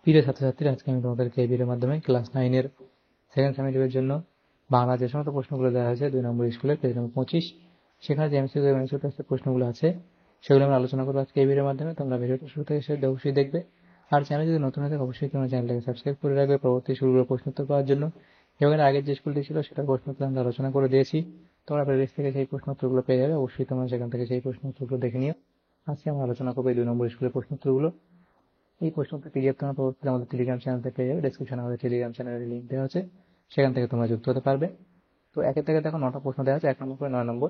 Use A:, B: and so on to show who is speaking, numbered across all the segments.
A: প্রিয় ছাত্রছাত্রীরা, আজকে আমি তোমাদেরকে এই ভিডিওর মাধ্যমে ক্লাস 9 এর সেকেন্ড সেমিস্টারের জন্য বাংলা যে সমস্ত প্রশ্নগুলো দেওয়া হয়েছে 2 নম্বর স্কুলের পেজ নম্বর 25, সেখানে যে এমসিকিউ এবং এমসিকিউ টেস্টের প্রশ্নগুলো আছে সেগুলো আমরা আলোচনা করবো আজকে এই ভিডিওর মাধ্যমে। তোমরা ভিডিওটা শুরু থেকে শেষ অবশ্যই দেখবে, আর চ্যানেল যদি নতুন হয়ে থাকে অবশ্যই তোমরা চ্যানেলটাকে সাবস্ক্রাইব করে রাখবে পরবর্তী শুরুর প্রশ্ন উত্তর পাওয়ার জন্য। এবং এর আগের যে স্কুলটি ছিল সেটার প্রশ্ন উত্তর আমরা আলোচনা করে দিয়েছি, তোমরা প্লেলিস্ট থেকে সেই প্রশ্ন উত্তরগুলো পেয়ে যাবে, অবশ্যই তোমরা সেখান থেকে সেই প্রশ্ন উত্তরগুলো দেখে নিও। আজকে আমরা আলোচনা করবো এই 2 নম্বর স্কুলের প্রশ্ন উত্তরগুলো। এই প্রশ্নটা পিডিএফ তোমরা পরবর্তীতে আমাদের টেলিগ্রাম চ্যানেল থেকে পেয়ে যাবে, ডেসক্রিপশনে আমাদের টেলিগ্রাম চ্যানেলের লিঙ্ক দেওয়া আছে, সেখান থেকে তোমরা যুক্ত হতে পারবে। তো একের দাগে দেখো 9টা প্রশ্ন দেওয়া আছে, 1 নম্বর করে 9 নম্বর।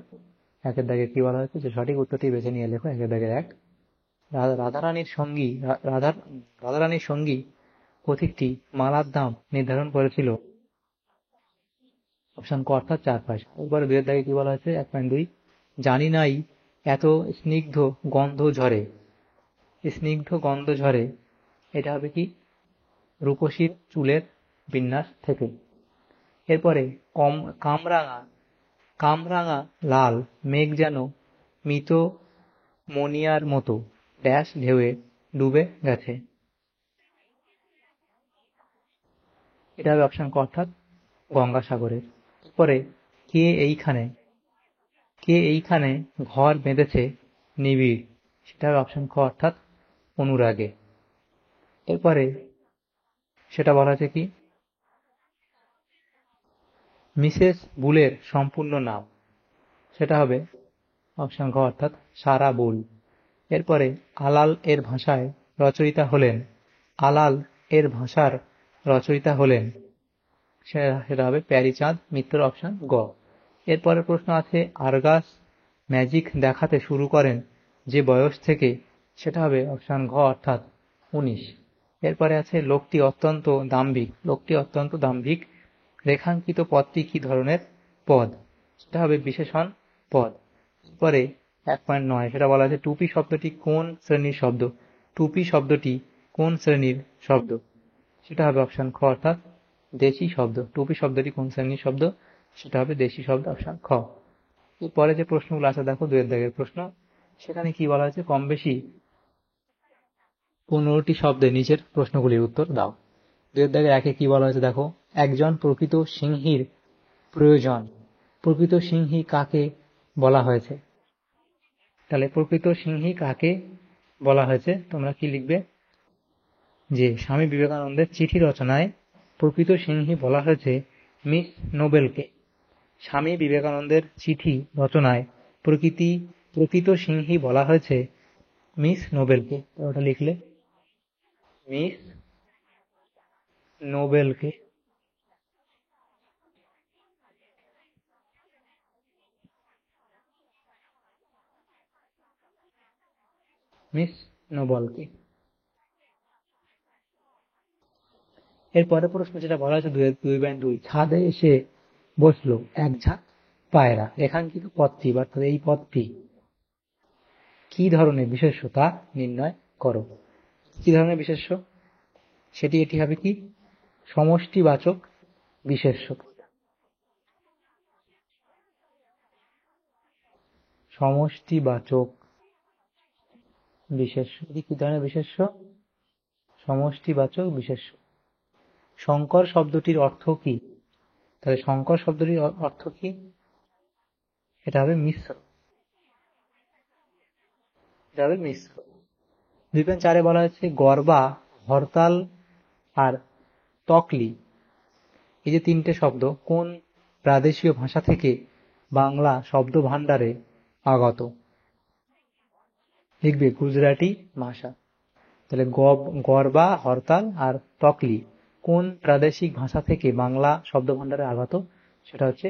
A: একের দাগে কি বলা হয়েছে যে সঠিক উত্তরটি বেছে নিয়ে লেখো। একের দাগে 1, রাধারানীর সঙ্গী পথিকটি মালার দাম নির্ধারণ করেছিল অপশন ক অর্থাৎ 4 পয়সা। এরপরে 2 এর দাগে কি বলা হয়েছে 1.2, জানি নাই এত স্নিগ্ধ গন্ধ ঝরে। স্নিগ্ধ গন্ধ ঝরে, এটা হবে কি রূপসীর চুলের বিন্যাস থেকে। এরপরে কামরাঙা কামরাঙা লাল মেঘ যেন মৃত মনিয়ার মতো ড্যাশ ঢেউয়ে ডুবে গেছে, এটা হবে অপশন ক অর্থাৎ গঙ্গাসাগরের। এরপরে কে এইখানে কে এইখানে ঘর বেঁধেছে নিবিড়, সেটা হবে অপশন খ অর্থাৎ অনুরাগে। এরপরে সেটা বলা আছে কি মিসেস বুলের সম্পূর্ণ নাম, সেটা হবে অপশন ঘ অর্থাৎ সারা বুল। এরপরে আলাল এর ভাষায় রচয়িতা হলেন আলাল এর ভাষার রচয়িতা হলেন সেটা হবে প্যারীচাঁদ মিত্র, অপশন গ। এরপরে প্রশ্ন আছে আরগাস ম্যাজিক দেখাতে শুরু করেন যে বয়স থেকে, সেটা হবে অপশন ঘ অর্থাৎ 19। এরপরে আছে লোকটি অত্যন্ত দাম্ভিক রেখাঙ্কিত পদটি কি ধরনের পদ, সেটা হবে বিশেষণ পদ। এরপরে 1.9 সেটা বলা আছে টুপি শব্দটি কোন শ্রেণীর শব্দ, টুপি শব্দটি কোন শ্রেণীর শব্দ, সেটা হবে অপশন খ অর্থাৎ দেশি শব্দ। টুপি শব্দটি কোন শ্রেণীর শব্দ, সেটা হবে দেশি শব্দ, অপশন খ। এরপরে যে প্রশ্নগুলো আছে দেখো 2 এর দাগের প্রশ্ন, সেখানে কি বলা আছে কম বেশি 15টি শব্দে নিচের প্রশ্নগুলির উত্তর দাও। 2 এর দাগের 1-এ কি বলা হয়েছে দেখো একজন প্রকৃত সিংহীর প্রয়োজন, প্রকৃত সিংহী কাকে বলা হয়েছে। তাহলে প্রকৃত সিংহী কাকে বলা হয়েছে, তোমরা কি লিখবে যে স্বামী বিবেকানন্দের চিঠি রচনায় প্রকৃত সিংহী বলা হয়েছে মিস নোবেলকে। স্বামী বিবেকানন্দের চিঠি রচনায় প্রকৃত সিংহী বলা হয়েছে মিস নোবেলকে। ওটা লিখলে মিস নোবেলকে। মিস নোবেলকে। এরপরে প্রশ্ন যেটা বলা হয়েছে 2.2 ছাদে এসে বসলো এক ঝাঁক পায়রা, রেখাঙ্কিত পদটি অর্থাৎ এই পদটি কি ধরনের বিশেষ্য তা নির্ণয় করো। কি ধরনের বিশেষ্য, এটি হবে কি সমষ্টিবাচক বিশেষ্য। সমষ্টিবাচক বিশেষ্য, এটি কি ধরনের বিশেষ্য, সমষ্টিবাচক বিশেষ্য। শঙ্কর শব্দটির অর্থ কি, তাহলে শঙ্কর শব্দটির অর্থ কি, এটা হবে মিশ্র, এটা হবে মিশ্র। 2.4-এ বলা হয়েছে গরবা, হরতাল আর তকলি, এই যে 3টে শব্দ কোন প্রাদেশীয় ভাষা থেকে বাংলা শব্দ ভাণ্ডারে আগত, লিখবে গুজরাটি ভাষা। তাহলে গরবা, হরতাল আর তকলি কোন প্রাদেশিক ভাষা থেকে বাংলা শব্দ ভাণ্ডারে আগত, সেটা হচ্ছে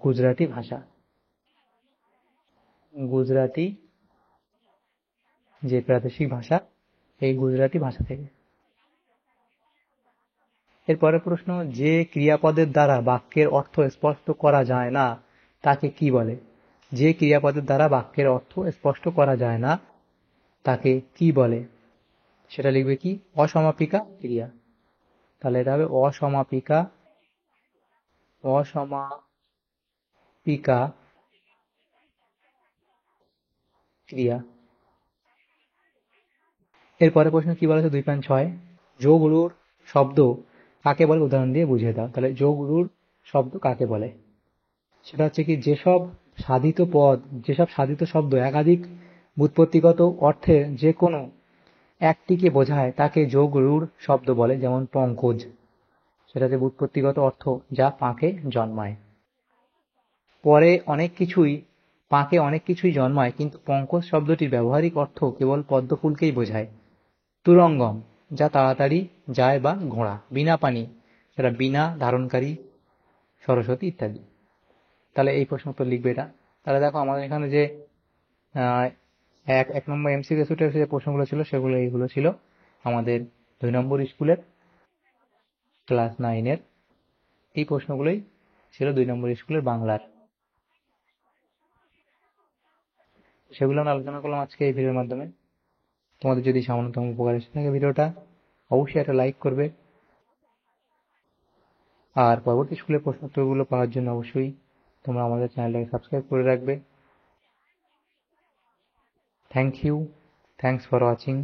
A: গুজরাটি ভাষা, গুজরাটি যে প্রাদেশিক ভাষা এই গুজরাটি ভাষা থেকে। এরপরে প্রশ্ন যে ক্রিয়াপদের দ্বারা বাক্যের অর্থ স্পষ্ট করা যায় না তাকে কি বলে, যে ক্রিয়াপদের দ্বারা বাক্যের অর্থ স্পষ্ট করা যায় না তাকে কি বলে, সেটা লিখবে কি অসমাপিকা ক্রিয়া। তাহলে এটা হবে অসমাপিকা ক্রিয়া। এরপরে প্রশ্ন কি বলেছে 2.6 যোগ রুর শব্দ কাকে বলে উদাহরণ দিয়ে বুঝিয়ে দাও। তাহলে যোগ রুর শব্দ কাকে বলে, সেটা হচ্ছে কি যেসব সাধিত শব্দ একাধিক ব্যুৎপত্তিগত অর্থের যে কোনো একটিকে বোঝায় তাকে যোগ রুর শব্দ বলে। যেমন পঙ্কজ, সেটা যে ব্যুৎপত্তিগত অর্থ যা পাঁকে জন্মায়। পরে পাঁকে অনেক কিছুই জন্মায়, কিন্তু পঙ্কজ শব্দটির ব্যবহারিক অর্থ কেবল পদ্মফুলকেই বোঝায়। তুরঙ্গম, যা তাড়াতাড়ি যায় বা ঘোড়া। বীণা পানি, সেটা বীণা ধারণকারী সরস্বতী ইত্যাদি। তাহলে এই প্রশ্ন উত্তর লিখবে এটা। তাহলে দেখো আমাদের এখানে যে আহ, এক নম্বর এমসিকিউ সেটের যে প্রশ্নগুলো ছিল সেগুলো এইগুলো ছিল আমাদের 2 নম্বর স্কুলের ক্লাস 9-এর। এই প্রশ্নগুলোই ছিল 2 নম্বর স্কুলের বাংলার। সেগুলো আমরা আলোচনা করলাম আজকে এই ভিডিওর মাধ্যমে। তোমাদের যদি সামান্যতম উপকার এসে থাকে ভিডিওটা, অবশ্যই একটা লাইক করবে। আর পরবর্তী স্কুলের প্রশ্ন উত্তরগুলো পাওয়ার জন্য অবশ্যই তোমরা আমাদের চ্যানেলটাকে সাবস্ক্রাইব করে রাখবে। Thank you, thanks for watching.